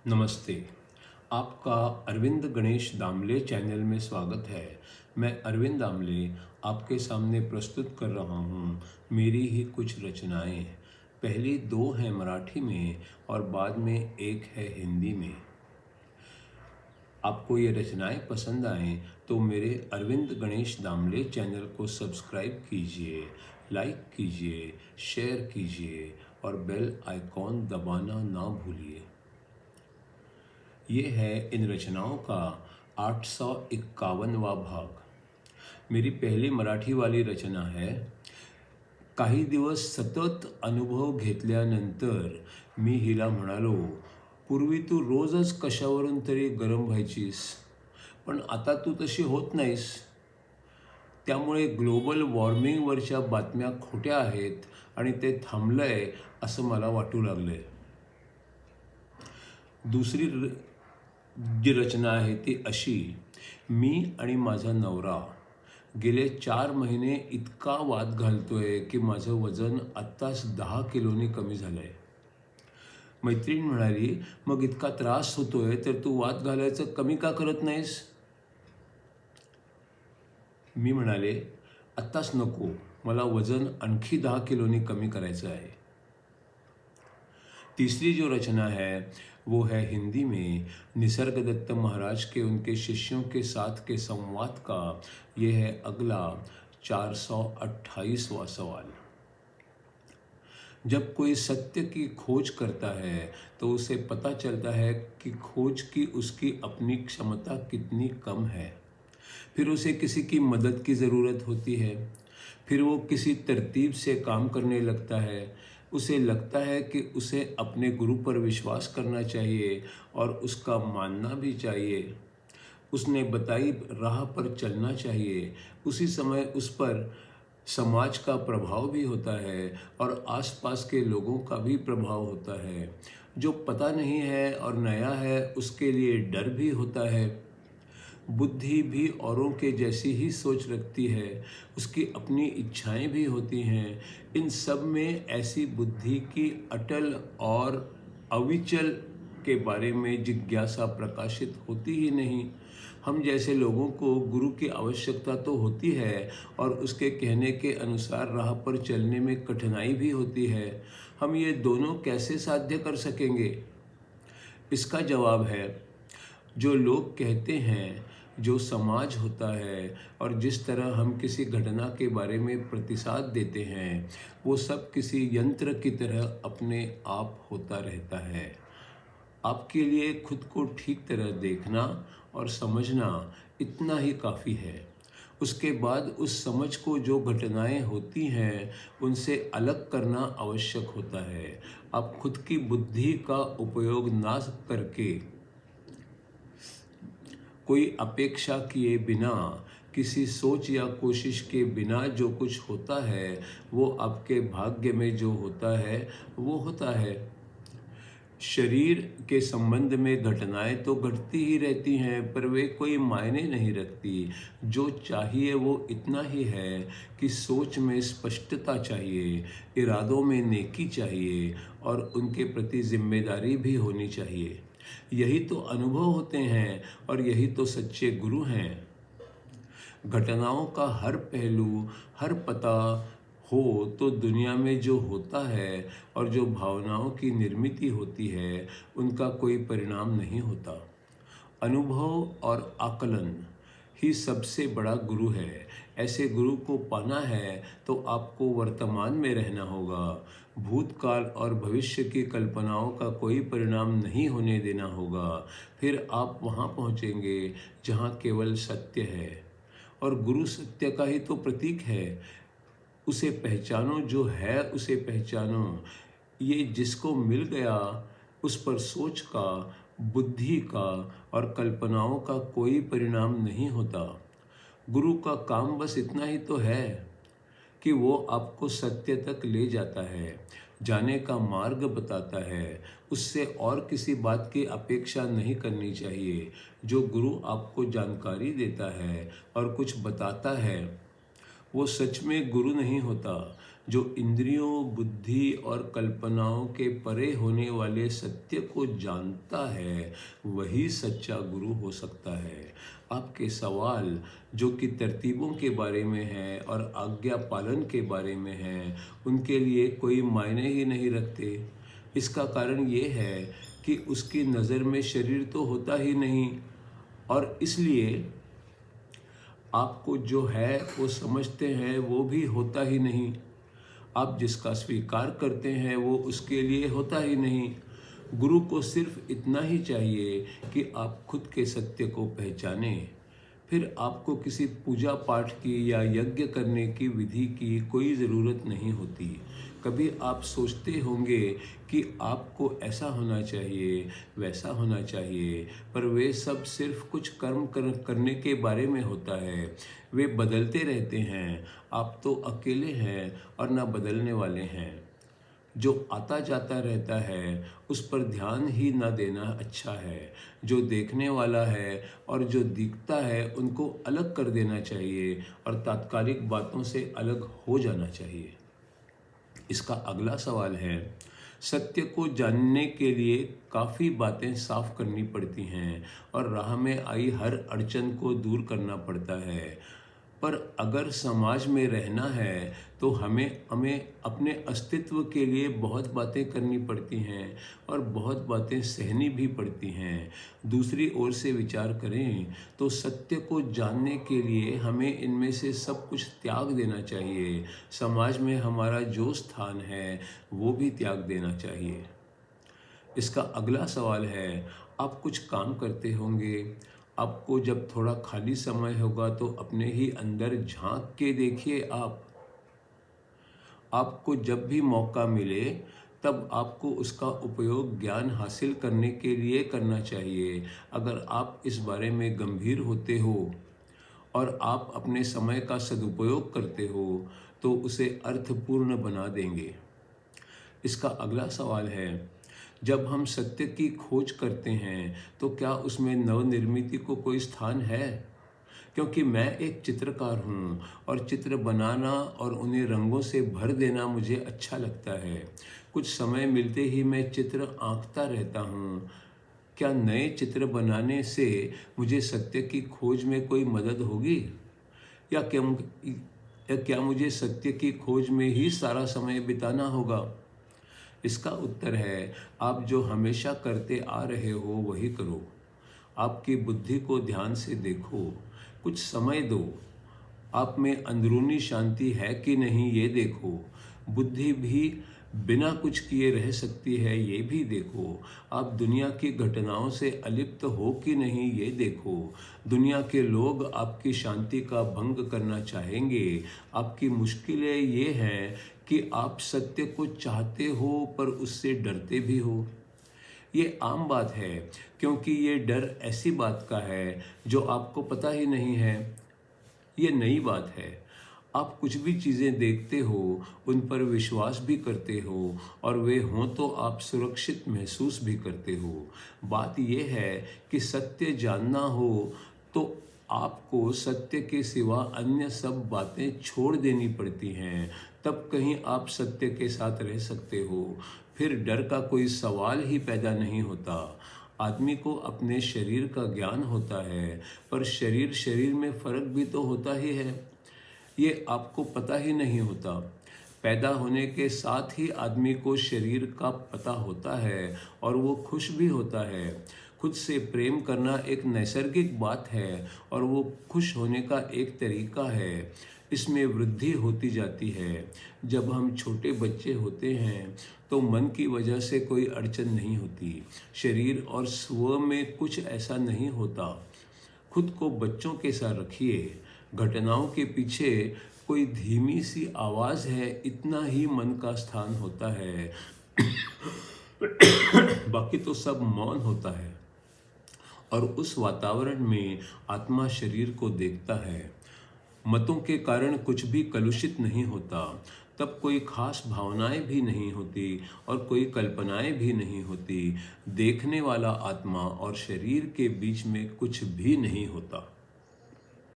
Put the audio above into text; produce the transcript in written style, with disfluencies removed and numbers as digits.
नमस्ते। आपका अरविंद गणेश दामले चैनल में स्वागत है। मैं अरविंद दामले आपके सामने प्रस्तुत कर रहा हूँ मेरी ही कुछ रचनाएं। पहली दो हैं मराठी में और बाद में एक है हिंदी में। आपको ये रचनाएं पसंद आएँ तो मेरे अरविंद गणेश दामले चैनल को सब्सक्राइब कीजिए, लाइक कीजिए, शेयर कीजिए और बेल आइकॉन दबाना ना भूलिए। ये है इन रचनाओं का 851वां भाग। मेरी पहली मराठी वाली रचना है। काही दिवस सतत अनुभव घेतल्यानंतर मी हिला म्हणालो, पूर्वी तू रोजच कशावरून तरी गरम व्हायचीस, पण आता तू तशी होत नाहीस. त्यामुळे ग्लोबल वॉर्मिंगवरच्या बातम्या खोट्या आहेत आणि ते थांबलंय असं मला वाटू लागलंय. दुसरी जी रचना आहे ती अशी. मी आणि माझा नवरा गेले 4 महिने इतका वाद घालतोय की माझं वजन आत्ताच 10 किलोनी कमी झालंय. मैत्रीण म्हणाली, मग इतका त्रास होतोय तर तू वाद घालायचं कमी का करत नाहीस? मी म्हणाले, आत्ताच नको, मला वजन आणखी 10 किलोनी कमी करायचं आहे. तीसरी जो रचना है वो है हिंदी में। निसर्गदत्त महाराज के उनके शिष्यों के साथ के संवाद का ये है अगला 428वां सवाल। जब कोई सत्य की खोज करता है तो उसे पता चलता है कि खोज की उसकी अपनी क्षमता कितनी कम है। फिर उसे किसी की मदद की ज़रूरत होती है। फिर वो किसी तरतीब से काम करने लगता है। उसे लगता है कि उसे अपने गुरु पर विश्वास करना चाहिए और उसका मानना भी चाहिए। उसने बताई राह पर चलना चाहिए। उसी समय उस पर समाज का प्रभाव भी होता है और आसपास के लोगों का भी प्रभाव होता है। जो पता नहीं है और नया है उसके लिए डर भी होता है। बुद्धि भी औरों के जैसी ही सोच रखती है, उसकी अपनी इच्छाएं भी होती हैं। इन सब में ऐसी बुद्धि की अटल और अविचल के बारे में जिज्ञासा प्रकाशित होती ही नहीं। हम जैसे लोगों को गुरु की आवश्यकता तो होती है और उसके कहने के अनुसार राह पर चलने में कठिनाई भी होती है। हम ये दोनों कैसे साध्य कर सकेंगे? इसका जवाब है, जो लोग कहते हैं, जो समाज होता है और जिस तरह हम किसी घटना के बारे में प्रतिसाद देते हैं, वो सब किसी यंत्र की तरह अपने आप होता रहता है। आपके लिए खुद को ठीक तरह देखना और समझना इतना ही काफ़ी है। उसके बाद उस समझ को जो घटनाएं होती हैं उनसे अलग करना आवश्यक होता है। आप खुद की बुद्धि का उपयोग ना करके, कोई अपेक्षा किए बिना, किसी सोच या कोशिश के बिना जो कुछ होता है वो आपके भाग्य में जो होता है वो होता है। शरीर के संबंध में घटनाएं तो घटती ही रहती हैं पर वे कोई मायने नहीं रखती। जो चाहिए वो इतना ही है कि सोच में स्पष्टता चाहिए, इरादों में नेकी चाहिए और उनके प्रति जिम्मेदारी भी होनी चाहिए। यही तो अनुभव होते हैं और यही तो सच्चे गुरु हैं। घटनाओं का हर पहलू, हर पता हो तो दुनिया में जो होता है और जो भावनाओं की निर्मिति होती है उनका कोई परिणाम नहीं होता। अनुभव और आकलन ही सबसे बड़ा गुरु है। ऐसे गुरु को पाना है तो आपको वर्तमान में रहना होगा। भूतकाल और भविष्य की कल्पनाओं का कोई परिणाम नहीं होने देना होगा। फिर आप वहाँ पहुँचेंगे जहाँ केवल सत्य है और गुरु सत्य का ही तो प्रतीक है। उसे पहचानो, जो है उसे पहचानो। ये जिसको मिल गया उस पर सोच का, बुद्धि का और कल्पनाओं का कोई परिणाम नहीं होता। गुरु का काम बस इतना ही तो है कि वो आपको सत्य तक ले जाता है, जाने का मार्ग बताता है। उससे और किसी बात की अपेक्षा नहीं करनी चाहिए। जो गुरु आपको जानकारी देता है और कुछ बताता है वो सच में गुरु नहीं होता। जो इंद्रियों, बुद्धि और कल्पनाओं के परे होने वाले सत्य को जानता है, वही सच्चा गुरु हो सकता है। आपके सवाल जो कि तरतीबों के बारे में है और आज्ञा पालन के बारे में है, उनके लिए कोई मायने ही नहीं रखते। इसका कारण ये है कि उसकी नज़र में शरीर तो होता ही नहीं, और इसलिए आपको जो है वो समझते हैं वो भी होता ही नहीं। आप जिसका स्वीकार करते हैं वो उसके लिए होता ही नहीं। गुरु को सिर्फ इतना ही चाहिए कि आप खुद के सत्य को पहचानें। फिर आपको किसी पूजा पाठ की या यज्ञ करने की विधि की कोई ज़रूरत नहीं होती। कभी आप सोचते होंगे कि आपको ऐसा होना चाहिए, वैसा होना चाहिए, पर वे सब सिर्फ कुछ कर्म करने के बारे में होता है। वे बदलते रहते हैं। आप तो अकेले हैं और ना बदलने वाले हैं। जो आता जाता रहता है उस पर ध्यान ही ना देना अच्छा है। जो देखने वाला है और जो दिखता है उनको अलग कर देना चाहिए और तात्कालिक बातों से अलग हो जाना चाहिए। इसका अगला सवाल है, सत्य को जानने के लिए काफ़ी बातें साफ करनी पड़ती हैं और राह में आई हर अड़चन को दूर करना पड़ता है। पर अगर समाज में रहना है तो हमें अपने अस्तित्व के लिए बहुत बातें करनी पड़ती हैं और बहुत बातें सहनी भी पड़ती हैं। दूसरी ओर से विचार करें तो सत्य को जानने के लिए हमें इनमें से सब कुछ त्याग देना चाहिए। समाज में हमारा जो स्थान है वो भी त्याग देना चाहिए। इसका अगला सवाल है, आप कुछ काम करते होंगे। आपको जब थोड़ा खाली समय होगा तो अपने ही अंदर झांक के देखिए। आपको जब भी मौका मिले तब आपको उसका उपयोग ज्ञान हासिल करने के लिए करना चाहिए। अगर आप इस बारे में गंभीर होते हो और आप अपने समय का सदुपयोग करते हो तो उसे अर्थपूर्ण बना देंगे। इसका अगला सवाल है, जब हम सत्य की खोज करते हैं तो क्या उसमें नवनिर्मिति को कोई स्थान है? क्योंकि मैं एक चित्रकार हूँ और चित्र बनाना और उन्हें रंगों से भर देना मुझे अच्छा लगता है। कुछ समय मिलते ही मैं चित्र आंकता रहता हूँ। क्या नए चित्र बनाने से मुझे सत्य की खोज में कोई मदद होगी, या क्या मुझे सत्य की खोज में ही सारा समय बिताना होगा? इसका उत्तर है, आप जो हमेशा करते आ रहे हो वही करो। आपकी बुद्धि को ध्यान से देखो, कुछ समय दो। आप में अंदरूनी शांति है कि नहीं ये देखो। बुद्धि भी बिना कुछ किए रह सकती है ये भी देखो। आप दुनिया की घटनाओं से अलिप्त हो कि नहीं ये देखो। दुनिया के लोग आपकी शांति का भंग करना चाहेंगे। आपकी मुश्किलें ये हैं कि आप सत्य को चाहते हो पर उससे डरते भी हो। ये आम बात है, क्योंकि ये डर ऐसी बात का है जो आपको पता ही नहीं है। ये नई बात है। आप कुछ भी चीज़ें देखते हो, उन पर विश्वास भी करते हो और वे हों तो आप सुरक्षित महसूस भी करते हो। बात यह है कि सत्य जानना हो तो आपको सत्य के सिवा अन्य सब बातें छोड़ देनी पड़ती हैं, तब कहीं आप सत्य के साथ रह सकते हो। फिर डर का कोई सवाल ही पैदा नहीं होता। आदमी को अपने शरीर का ज्ञान होता है, पर शरीर में फर्क भी तो होता ही है। ये आपको पता ही नहीं होता। पैदा होने के साथ ही आदमी को शरीर का पता होता है और वो खुश भी होता है। खुद से प्रेम करना एक नैसर्गिक बात है और वो खुश होने का एक तरीका है। इसमें वृद्धि होती जाती है। जब हम छोटे बच्चे होते हैं तो मन की वजह से कोई अड़चन नहीं होती। शरीर और स्व में कुछ ऐसा नहीं होता। खुद को बच्चों के साथ रखिए। घटनाओं के पीछे कोई धीमी सी आवाज़ है, इतना ही मन का स्थान होता है। बाकी तो सब मौन होता है और उस वातावरण में आत्मा शरीर को देखता है। मतों के कारण कुछ भी कलुषित नहीं होता। तब कोई खास भावनाएं भी नहीं होती और कोई कल्पनाएं भी नहीं होती। देखने वाला आत्मा और शरीर के बीच में कुछ भी नहीं होता।